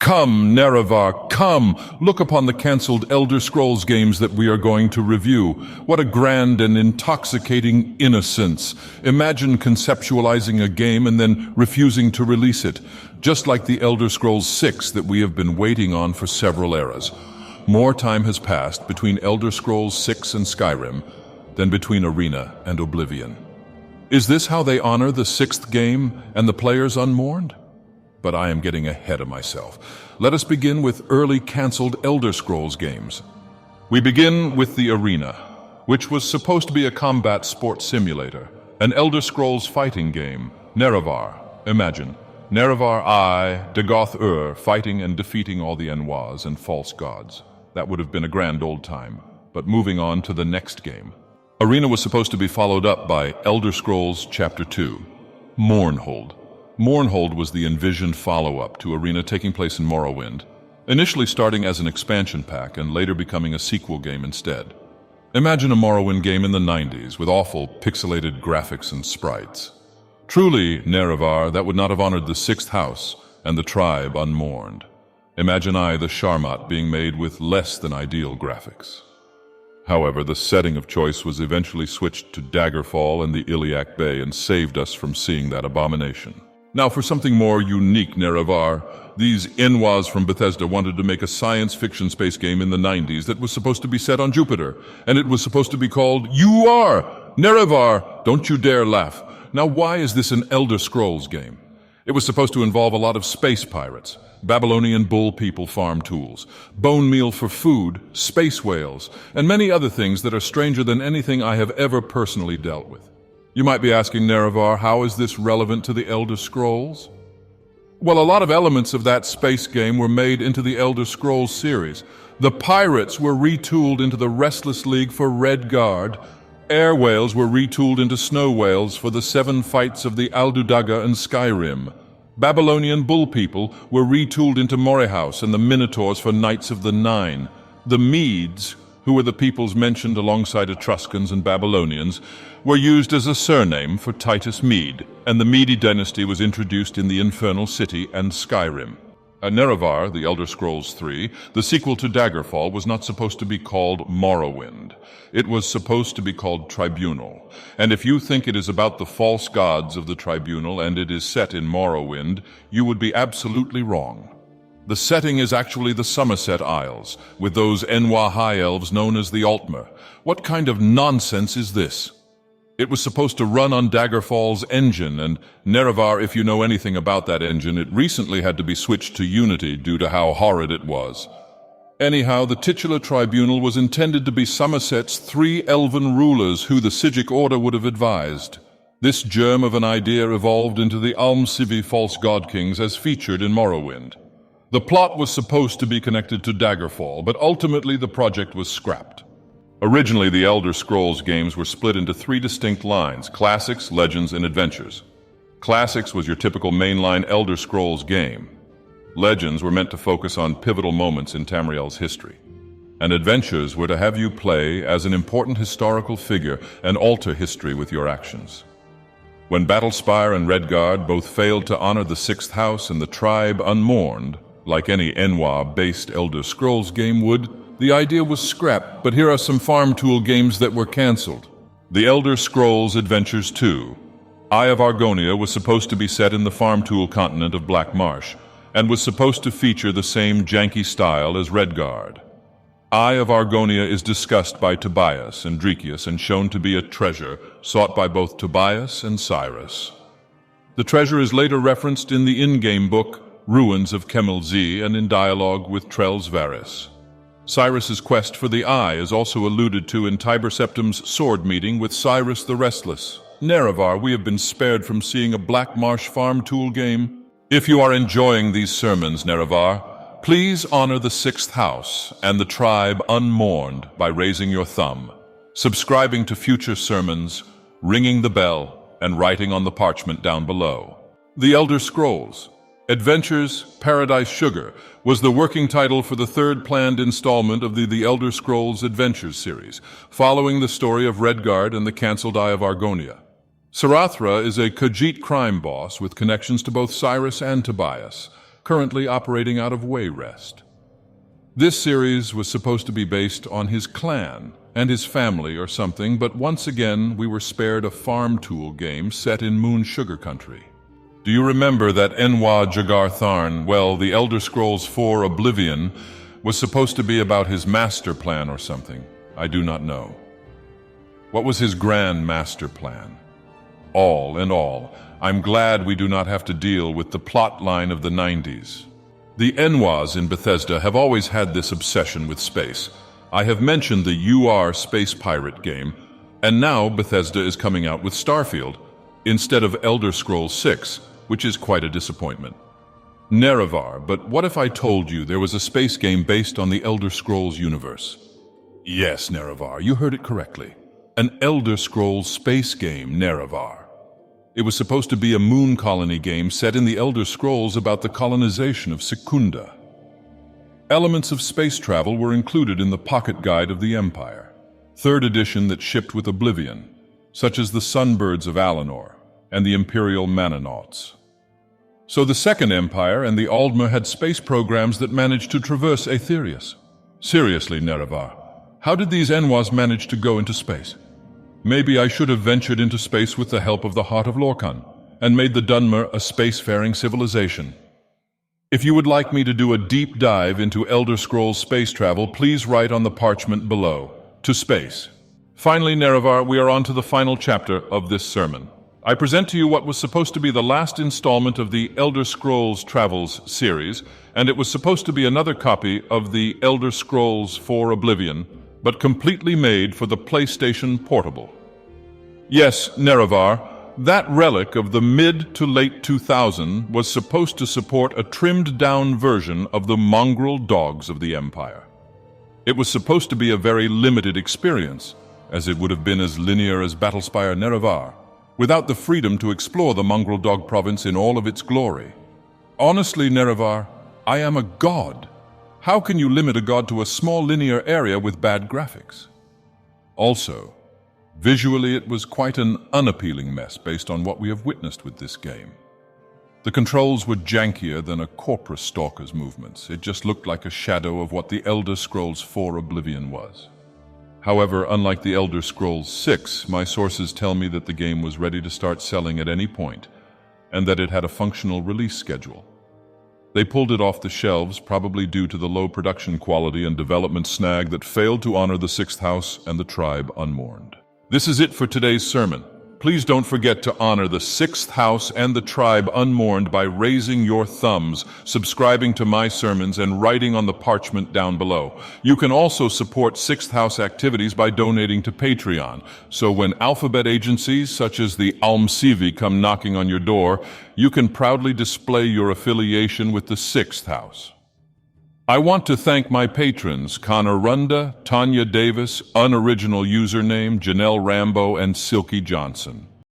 Come, Nerevar, come! Look upon the cancelled Elder Scrolls games that we are going to review. What a grand and intoxicating innocence. Imagine conceptualizing a game and then refusing to release it, just like the Elder Scrolls 6 that we have been waiting on for several eras. More time has passed between Elder Scrolls 6 and Skyrim than between Arena and Oblivion. Is this how they honor the sixth game and the players unmourned? But I am getting ahead of myself. Let us begin with early cancelled Elder Scrolls games. We begin with the Arena, which was supposed to be a combat sports simulator, an Elder Scrolls fighting game, Nerevar. Imagine, Nerevar I, Dagoth Ur, fighting and defeating all the Enwas and false gods. That would have been a grand old time. But moving on to the next game. Arena was supposed to be followed up by Elder Scrolls Chapter 2, Mournhold. Mournhold was the envisioned follow-up to Arena taking place in Morrowind, initially starting as an expansion pack and later becoming a sequel game instead. Imagine a Morrowind game in the 90s with awful pixelated graphics and sprites. Truly, Nerevar, that would not have honored the sixth house and the tribe unmourned. Imagine the Sharmat, being made with less than ideal graphics. However, the setting of choice was eventually switched to Daggerfall and the Iliac Bay and saved us from seeing that abomination. Now for something more unique, Nerevar, these Enwas from Bethesda wanted to make a science fiction space game in the 90s that was supposed to be set on Jupiter, and it was supposed to be called You Are! Nerevar! Don't you dare laugh. Now why is this an Elder Scrolls game? It was supposed to involve a lot of space pirates, Babylonian bull people farm tools, bone meal for food, space whales, and many other things that are stranger than anything I have ever personally dealt with. You might be asking, Nerevar, how is this relevant to the Elder Scrolls? Well, a lot of elements of that space game were made into the Elder Scrolls series. The pirates were retooled into the Restless League for Redguard. Air whales were retooled into snow whales for the 7 fights of the Aldudaga and Skyrim. Babylonian bull people were retooled into Morrowind and the Minotaurs for Knights of the Nine. The Medes, who were the peoples mentioned alongside Etruscans and Babylonians, were used as a surname for Titus Mede, and the Mede dynasty was introduced in the Infernal City and Skyrim. Nerevar, the Elder Scrolls 3, the sequel to Daggerfall, was not supposed to be called Morrowind. It was supposed to be called Tribunal. And if you think it is about the false gods of the Tribunal and it is set in Morrowind, you would be absolutely wrong. The setting is actually the Somerset Isles, with those Enwa high elves known as the Altmer. What kind of nonsense is this? It was supposed to run on Daggerfall's engine, and Nerevar, if you know anything about that engine, it recently had to be switched to Unity due to how horrid it was. Anyhow, the titular tribunal was intended to be Somerset's 3 elven rulers who the Sigic Order would have advised. This germ of an idea evolved into the Almsivi false god kings as featured in Morrowind. The plot was supposed to be connected to Daggerfall, but ultimately the project was scrapped. Originally, the Elder Scrolls games were split into 3 distinct lines: Classics, Legends, and Adventures. Classics was your typical mainline Elder Scrolls game. Legends were meant to focus on pivotal moments in Tamriel's history. And Adventures were to have you play as an important historical figure and alter history with your actions. When Battlespire and Redguard both failed to honor the Sixth House and the Tribe unmourned, like any Enwa-based Elder Scrolls game would, the idea was scrapped, but here are some farm tool games that were cancelled. The Elder Scrolls Adventures 2. Eye of Argonia was supposed to be set in the farm tool continent of Black Marsh, and was supposed to feature the same janky style as Redguard. Eye of Argonia is discussed by Tobias and Drekius and shown to be a treasure sought by both Tobias and Cyrus. The treasure is later referenced in the in-game book Ruins of Kemel Z and in dialogue with Trells Varys. Cyrus's quest for the Eye is also alluded to in Tiber Septim's sword meeting with Cyrus the Restless. Nerevar, we have been spared from seeing a Black Marsh farm tool game. If you are enjoying these sermons, Nerevar, please honor the Sixth House and the Tribe unmourned by raising your thumb, subscribing to future sermons, ringing the bell, and writing on the parchment down below. The Elder Scrolls Adventures Paradise Sugar was the working title for the 3rd planned installment of the Elder Scrolls Adventures series, following the story of Redguard and the cancelled Eye of Argonia. Sarathra is a Khajiit crime boss with connections to both Cyrus and Tobias. currently operating out of Wayrest. This series was supposed to be based on his clan and his family or something, but once again we were spared a farm tool game set in Moon Sugar Country. Do you remember that Enwa Jagar Tharn, well, the Elder Scrolls IV Oblivion, was supposed to be about his master plan or something? I do not know. What was his grand master plan? All in all, I'm glad we do not have to deal with the plot line of the 90s. The Enwas in Bethesda have always had this obsession with space. I have mentioned the UR Space Pirate game, and now Bethesda is coming out with Starfield, instead of Elder Scrolls VI, which is quite a disappointment. Nerevar, but what if I told you there was a space game based on the Elder Scrolls universe? Yes, Nerevar, you heard it correctly. An Elder Scrolls space game, Nerevar. It was supposed to be a moon colony game set in the Elder Scrolls about the colonization of Secunda. Elements of space travel were included in the Pocket Guide of the Empire, 3rd edition that shipped with Oblivion, such as the Sunbirds of Alinor and the Imperial Manonauts. So the Second Empire and the Aldmer had space programs that managed to traverse Aetherius. Seriously, Nerevar, how did these Enwas manage to go into space? Maybe I should have ventured into space with the help of the Heart of Lorkhan and made the Dunmer a spacefaring civilization. If you would like me to do a deep dive into Elder Scrolls space travel, please write on the parchment below, to space. Finally, Nerevar, we are on to the final chapter of this sermon. I present to you what was supposed to be the last installment of the Elder Scrolls Travels series, and it was supposed to be another copy of the Elder Scrolls IV Oblivion, but completely made for the PlayStation Portable. Yes, Nerevar, that relic of the mid to late 2000s was supposed to support a trimmed-down version of the mongrel dogs of the Empire. It was supposed to be a very limited experience, as it would have been as linear as Battlespire Nerevar, without the freedom to explore the mongrel dog province in all of its glory. Honestly, Nerevar, I am a god. How can you limit a god to a small linear area with bad graphics? Also, visually it was quite an unappealing mess based on what we have witnessed with this game. The controls were jankier than a corpus stalker's movements. It just looked like a shadow of what the Elder Scrolls IV Oblivion was. However, unlike the Elder Scrolls VI, my sources tell me that the game was ready to start selling at any point, and that it had a functional release schedule. They pulled it off the shelves, probably due to the low production quality and development snag that failed to honor the Sixth House and the Tribe Unmourned. This is it for today's sermon. Please don't forget to honor the Sixth House and the Tribe Unmourned by raising your thumbs, subscribing to my sermons, and writing on the parchment down below. You can also support Sixth House activities by donating to Patreon, so when alphabet agencies such as the Almsivi come knocking on your door, you can proudly display your affiliation with the Sixth House. I want to thank my patrons, Connor Runda, Tanya Davis, unoriginal username, Janelle Rambo, and Silky Johnson.